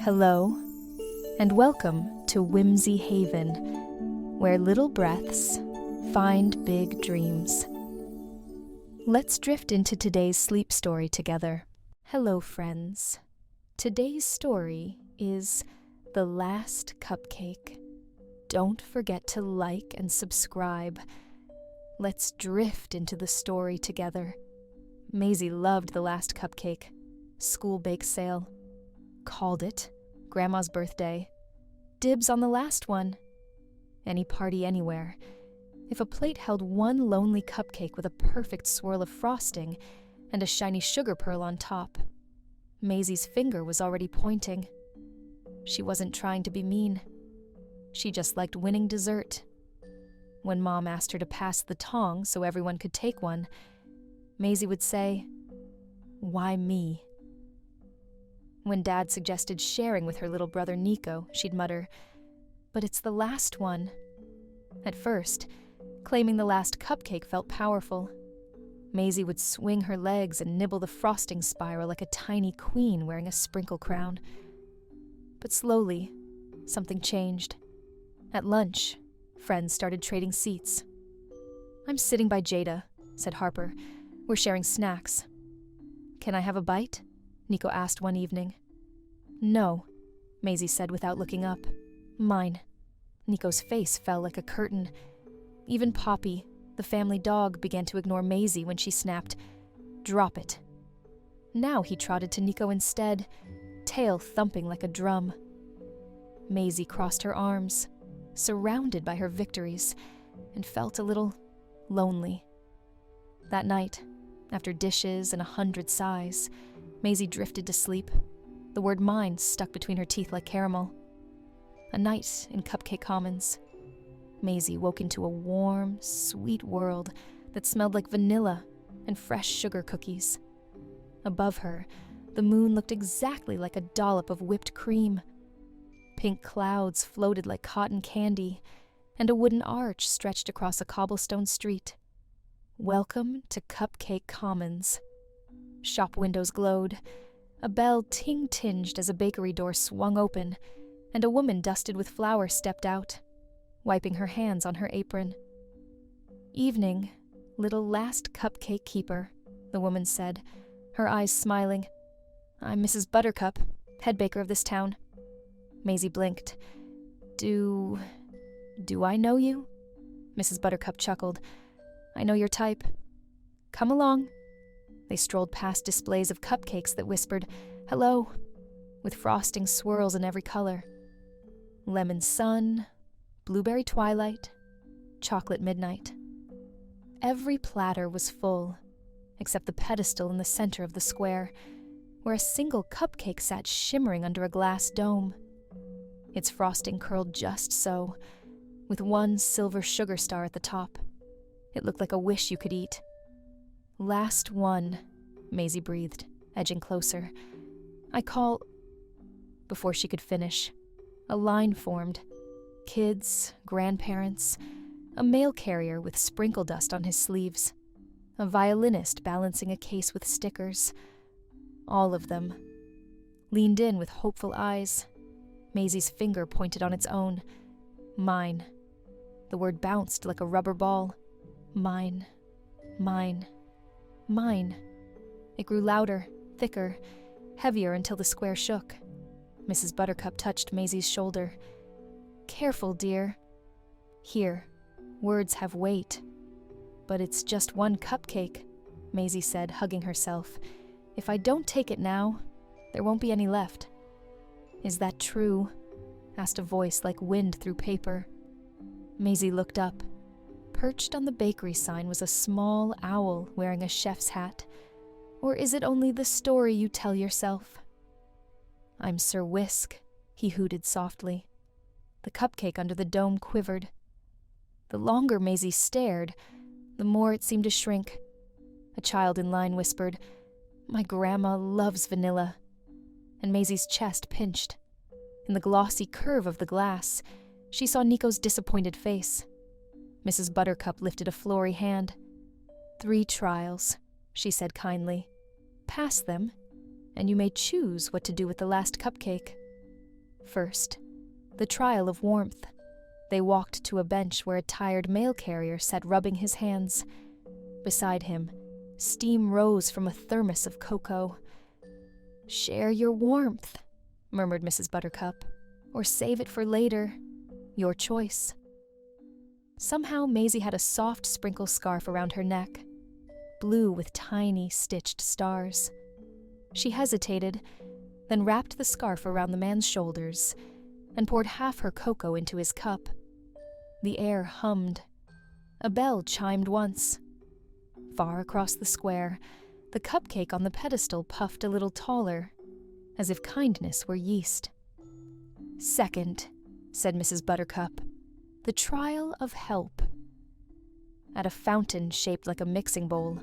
Hello, and welcome to Whimsy Haven, where little breaths find big dreams. Let's drift into today's sleep story together. Hello, friends. Today's story is The Last Cupcake. Don't forget to like and subscribe. Let's drift into the story together. Maisie loved The Last Cupcake. School bake sale. Called it. Grandma's birthday. Dibs on the last one. Any party anywhere. If a plate held one lonely cupcake with a perfect swirl of frosting and a shiny sugar pearl on top, Maisie's finger was already pointing. She wasn't trying to be mean. She just liked winning dessert. When Mom asked her to pass the tongs so everyone could take one, Maisie would say, "Why me?" When Dad suggested sharing with her little brother Nico, she'd mutter, "But it's the last one." At first, claiming the last cupcake felt powerful. Maisie would swing her legs and nibble the frosting spiral like a tiny queen wearing a sprinkle crown. But slowly, something changed. At lunch, friends started trading seats. "I'm sitting by Jada," said Harper. "We're sharing snacks." "Can I have a bite?" Nico asked one evening. "No," Maisie said without looking up. "Mine." Nico's face fell like a curtain. Even Poppy, the family dog, began to ignore Maisie when she snapped, "Drop it." Now he trotted to Nico instead, tail thumping like a drum. Maisie crossed her arms, surrounded by her victories, and felt a little lonely. That night, after dishes and 100 sighs, Maisie drifted to sleep, the word mine stuck between her teeth like caramel. A night in Cupcake Commons. Maisie woke into a warm, sweet world that smelled like vanilla and fresh sugar cookies. Above her, the moon looked exactly like a dollop of whipped cream. Pink clouds floated like cotton candy, and a wooden arch stretched across a cobblestone street. Welcome to Cupcake Commons. Shop windows glowed. A bell ting-tinged as a bakery door swung open, and a woman dusted with flour stepped out, wiping her hands on her apron. "Evening, little last cupcake keeper," the woman said, her eyes smiling. "I'm Mrs. Buttercup, head baker of this town." Maisie blinked. Do I know you?" Mrs. Buttercup chuckled. "I know your type. Come along." They strolled past displays of cupcakes that whispered, "Hello," with frosting swirls in every color. Lemon sun, blueberry twilight, chocolate midnight. Every platter was full, except the pedestal in the center of the square, where a single cupcake sat shimmering under a glass dome. Its frosting curled just so, with one silver sugar star at the top. It looked like a wish you could eat. "Last one," Maisie breathed, edging closer. "I call—" Before she could finish, a line formed. Kids, grandparents, a mail carrier with sprinkle dust on his sleeves, a violinist balancing a case with stickers. All of them. Leaned in with hopeful eyes. Maisie's finger pointed on its own. "Mine." The word bounced like a rubber ball. "Mine. Mine. Mine." It grew louder, thicker, heavier until the square shook. Mrs. Buttercup touched Maisie's shoulder. "Careful, dear." "Here, words have weight." "But it's just one cupcake," Maisie said, hugging herself. "If I don't take it now, there won't be any left." "Is that true?" asked a voice like wind through paper. Maisie looked up. Perched on the bakery sign was a small owl wearing a chef's hat. Or is it only the story you tell yourself? "I'm Sir Whisk," he hooted softly. The cupcake under the dome quivered. The longer Maisie stared, the more it seemed to shrink. A child in line whispered, "My grandma loves vanilla." And Maisie's chest pinched. In the glossy curve of the glass, she saw Nico's disappointed face. Mrs. Buttercup lifted a flory hand. "3 trials," she said kindly. "Pass them, and you may choose what to do with the last cupcake." First, the trial of warmth. They walked to a bench where a tired mail carrier sat rubbing his hands. Beside him, steam rose from a thermos of cocoa. "Share your warmth," murmured Mrs. Buttercup, "or save it for later. Your choice." Somehow Maisie had a soft sprinkle scarf around her neck, blue with tiny stitched stars. She hesitated, then wrapped the scarf around the man's shoulders and poured half her cocoa into his cup. The air hummed. A bell chimed once. Far across the square, the cupcake on the pedestal puffed a little taller, as if kindness were yeast. "Second," said Mrs. Buttercup, "the trial of help." At a fountain shaped like a mixing bowl,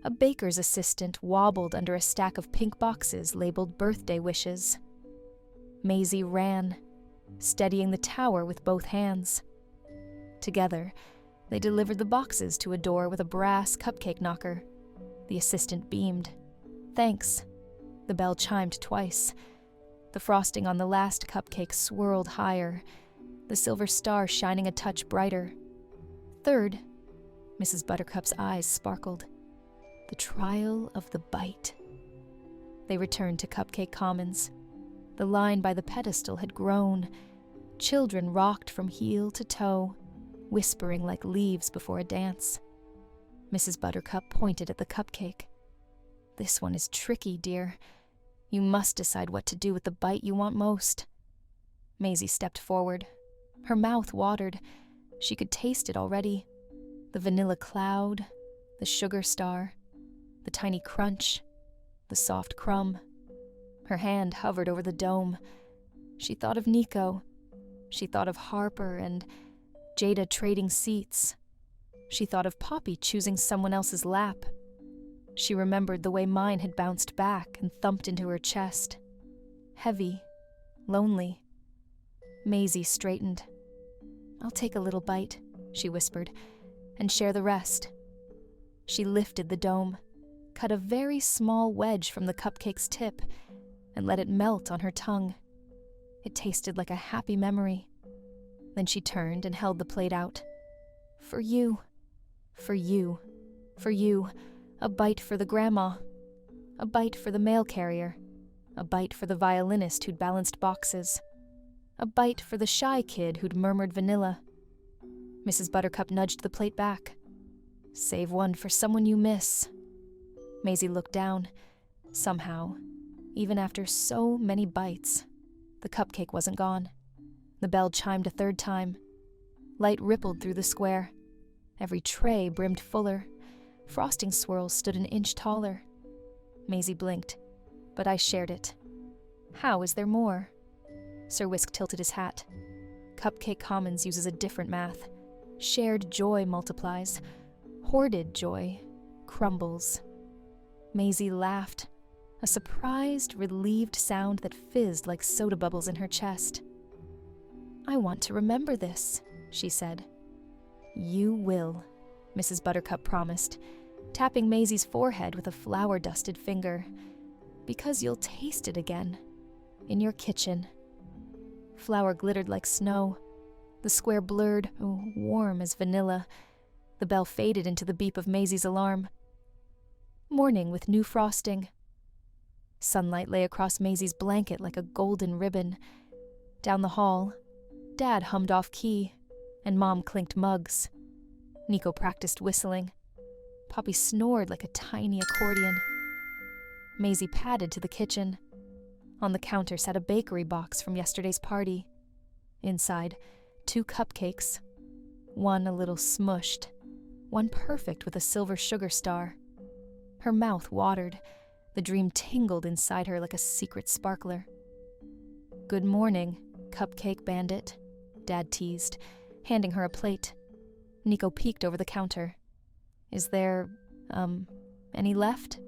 a baker's assistant wobbled under a stack of pink boxes labeled birthday wishes. Maisie ran, steadying the tower with both hands. Together, they delivered the boxes to a door with a brass cupcake knocker. The assistant beamed. "Thanks." The bell chimed twice. The frosting on the last cupcake swirled higher, the silver star shining a touch brighter. "Third," Mrs. Buttercup's eyes sparkled. "The trial of the bite." They returned to Cupcake Commons. The line by the pedestal had grown. Children rocked from heel to toe, whispering like leaves before a dance. Mrs. Buttercup pointed at the cupcake. "This one is tricky, dear. You must decide what to do with the bite you want most." Maisie stepped forward. Her mouth watered. She could taste it already. The vanilla cloud, the sugar star, the tiny crunch, the soft crumb. Her hand hovered over the dome. She thought of Nico. She thought of Harper and Jada trading seats. She thought of Poppy choosing someone else's lap. She remembered the way mine had bounced back and thumped into her chest. Heavy, lonely. Maisie straightened. "I'll take a little bite," she whispered, "and share the rest." She lifted the dome, cut a very small wedge from the cupcake's tip, and let it melt on her tongue. It tasted like a happy memory. Then she turned and held the plate out. "For you, for you, for you, a bite for the grandma, a bite for the mail carrier, a bite for the violinist who'd balanced boxes, a bite for the shy kid who'd murmured vanilla." Mrs. Buttercup nudged the plate back. "Save one for someone you miss." Maisie looked down. Somehow, even after so many bites, the cupcake wasn't gone. The bell chimed a third time. Light rippled through the square. Every tray brimmed fuller. Frosting swirls stood an inch taller. Maisie blinked, but I shared it. "How is there more?" Sir Whisk tilted his hat. Cupcake Commons uses a different math. Shared joy multiplies. Hoarded joy crumbles. Maisie laughed, a surprised, relieved sound that fizzed like soda bubbles in her chest. "I want to remember this," she said. "You will," Mrs. Buttercup promised, tapping Maisie's forehead with a flour-dusted finger. "Because you'll taste it again. In your kitchen." Flour glittered like snow. The square blurred, warm as vanilla. The bell faded into the beep of Maisie's alarm. Morning with new frosting. Sunlight lay across Maisie's blanket like a golden ribbon. Down the hall, Dad hummed off key, and Mom clinked mugs. Nico practiced whistling. Poppy snored like a tiny accordion. Maisie padded to the kitchen. On the counter sat a bakery box from yesterday's party. Inside, 2 cupcakes. One a little smushed, one perfect with a silver sugar star. Her mouth watered. The dream tingled inside her like a secret sparkler. "Good morning, Cupcake Bandit," Dad teased, handing her a plate. Nico peeked over the counter. "Is there, any left?"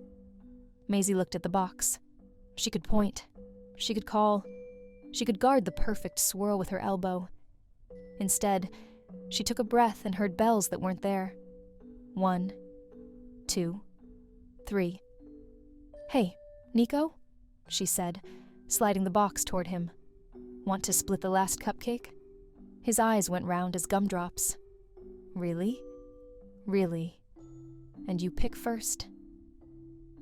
Maisie looked at the box. She could point. She could call. She could guard the perfect swirl with her elbow. Instead, she took a breath and heard bells that weren't there. 1, 2, 3. "Hey, Nico?" she said, sliding the box toward him. Want to split the last cupcake? His eyes went round as gumdrops. Really? Really. And you pick first?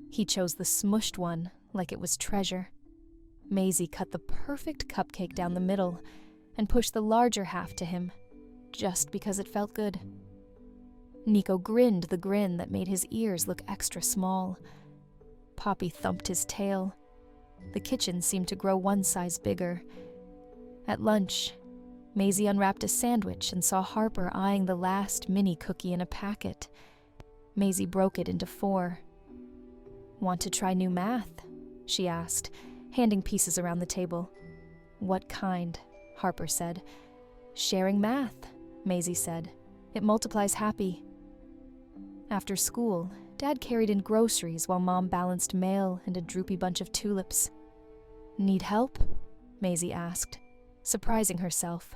He chose the smushed one like it was treasure. Maisie cut the perfect cupcake down the middle and pushed the larger half to him, just because it felt good. Nico grinned the grin that made his ears look extra small. Poppy thumped his tail. The kitchen seemed to grow one size bigger. At lunch, Maisie unwrapped a sandwich and saw Harper eyeing the last mini cookie in a packet. Maisie broke it into 4. Want to try new math? She asked, handing pieces around the table. What kind? Harper said. Sharing math, Maisie said. It multiplies happy. After school, Dad carried in groceries while Mom balanced mail and a droopy bunch of tulips. Need help? Maisie asked, surprising herself.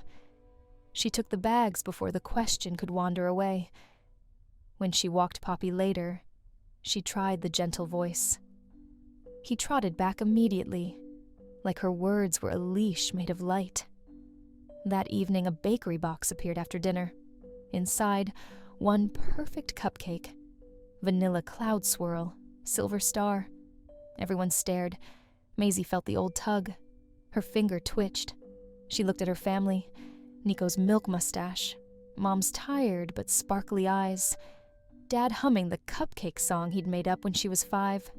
She took the bags before the question could wander away. When she walked Poppy later, she tried the gentle voice. He trotted back immediately, like her words were a leash made of light. That evening, a bakery box appeared after dinner. Inside, one perfect cupcake. Vanilla cloud swirl, silver star. Everyone stared. Maisie felt the old tug. Her finger twitched. She looked at her family. Nico's milk mustache. Mom's tired but sparkly eyes. Dad humming the cupcake song he'd made up when she was 5.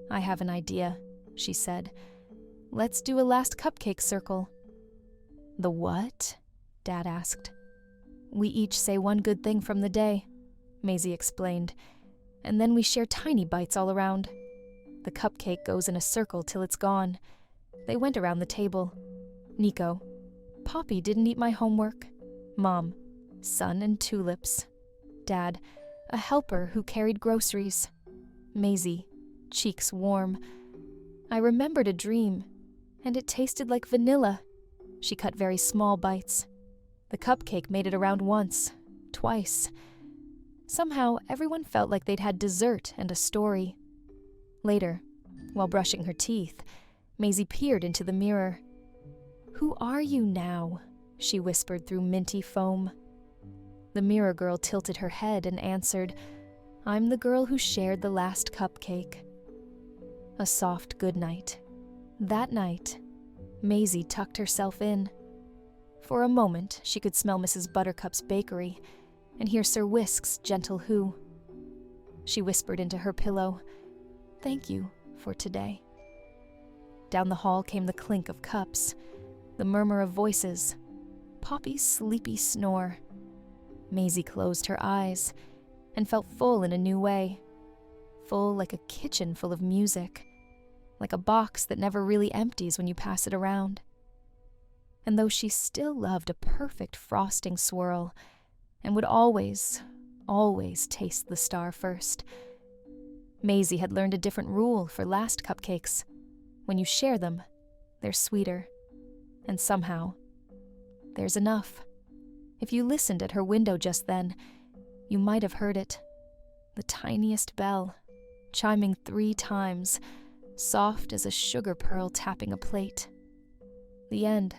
I have an idea, she said. Let's do a last cupcake circle. The what? Dad asked. We each say one good thing from the day, Maisie explained, and then we share tiny bites all around. The cupcake goes in a circle till it's gone. They went around the table. Nico, Poppy didn't eat my homework. Mom, sun and tulips. Dad, a helper who carried groceries. Maisie, cheeks warm. I remembered a dream, and it tasted like vanilla. She cut very small bites. The cupcake made it around once, twice. Somehow, everyone felt like they'd had dessert and a story. Later, while brushing her teeth, Maisie peered into the mirror. Who are you now? She whispered through minty foam. The mirror girl tilted her head and answered, I'm the girl who shared the last cupcake. A soft goodnight. That night, Maisie tucked herself in. For a moment, she could smell Mrs. Buttercup's bakery and hear Sir Whisk's gentle hoo. She whispered into her pillow, Thank you for today. Down the hall came the clink of cups, the murmur of voices, Poppy's sleepy snore. Maisie closed her eyes and felt full in a new way. Full like a kitchen full of music, like a box that never really empties when you pass it around. And though she still loved a perfect frosting swirl and would always, always taste the star first, Maisie had learned a different rule for last cupcakes. When you share them, they're sweeter. And somehow, there's enough. If you listened at her window just then, you might have heard it. The tiniest bell, chiming 3 times, soft as a sugar pearl tapping a plate. The end.